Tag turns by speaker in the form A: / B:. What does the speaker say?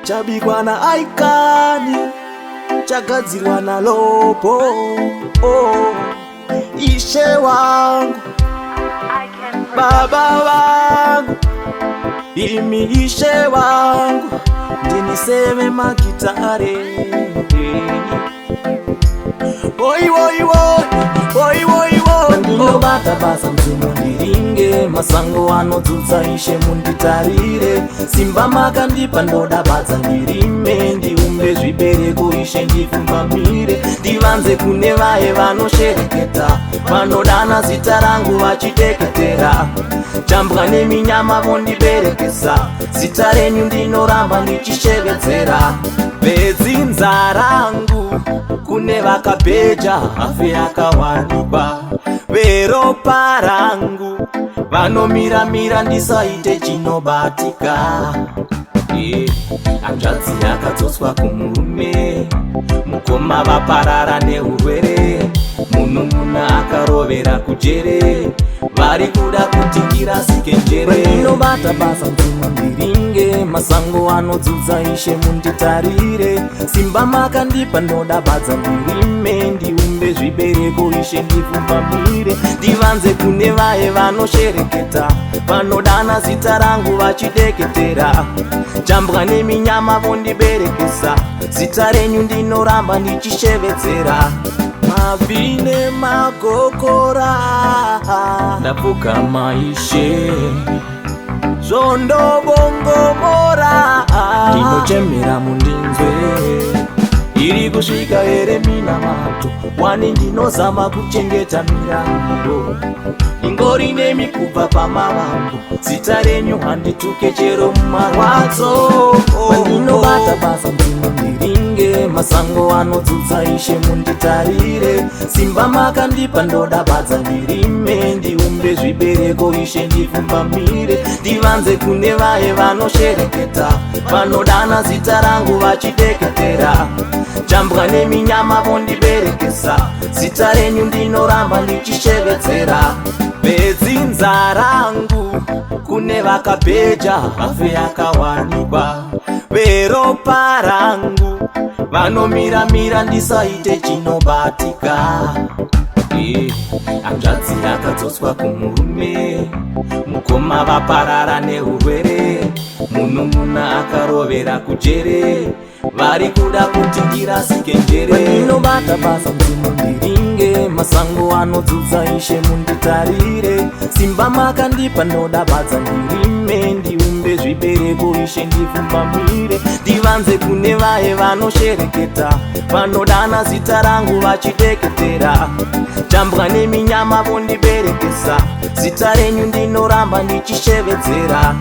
A: chabikwa na aikani, chagadzirwa na lopo. Ishe wangu, baba wangu, imi ishe wangu, ndiniseme makitare. Oi woi woi, oi woi woi, ndinobata basa mzimu ndiringe, masango anodzudza ishe munditarire. Simba makandipa ndoda badza ndirime, ndiumbe zvibereko ishe ndipfumbamire. Ndivanze kune vaye vanoshereketa, vanodana zita rangu vachiteketera. Chambwa neminyama vondiberekesa, zita renyu ndinoramba ndichishevedzera. Vedzinza rangu kune vakabheja hafe yakawanikwa, veropa rangu vanomiramira ndisaite chinobatika. Hanzvadzi yakadzotswa kumurume, mukoma vaparara neurwere, munun'una akarovera kujere, vari kuda kuti ndirasike njere. Ndinobata basa mdzimwa ndiringe, masango anodzudza ishe munditarire. Simba makandipa ndoda badza ndirime, ndiumbe zvibereko ishe ndipfumbamire. Ndivanze kune vaye vanoshereketa, vanodana zita rangu vachideketera. Chambwa neminyama vondiberekesa, zita renyu ndinoramba ndichishevedzera. Mavine magokora ndapfugama ishe, zvondobongomora ndinochemera mundinzwe. Iri kusvika here minamato, wani ndinozama kuchengeta mirango. Ingori nemikubva pamavambo, zita renyu handituke chero mumarwadzo. Ndinobata basa mdzimu ndiringe, masango anodzudza ishe munditarire. Simba makandipa ndoda badza ndirime, ndiumbe zvibereko ishe ndipfumbamire. Ndivanze kune vaye vanoshereketa, vanodana zita rangu vachideketera. Chambwa neminyama vondiberekesa, zita renyu ndinoramba ndichishevedzera. Vedzinza rangu kune vakabheja hafe yakawanikwa, veropa rangu vanomiramira ndisaite chinobatika. Hanzvadzi yakadzotswa kumurume, mukoma vaparara neurwere, munun'una akarovera kujere, vari kuda kuti ndirasike njere. Ndinobata basa mdzimu ndiringe, masango anodzudza ishe munditarire. Simba makandipa ndoda badza ndirime, ndiumbe zvibereko ishe ndipfumbamire. Ndivanze kune vaye vanoshereketa, vanodana zita rangu vachideketera. Chambwa neminyama vondiberekesa, zita renyu ndinoramba ndichishevedzera.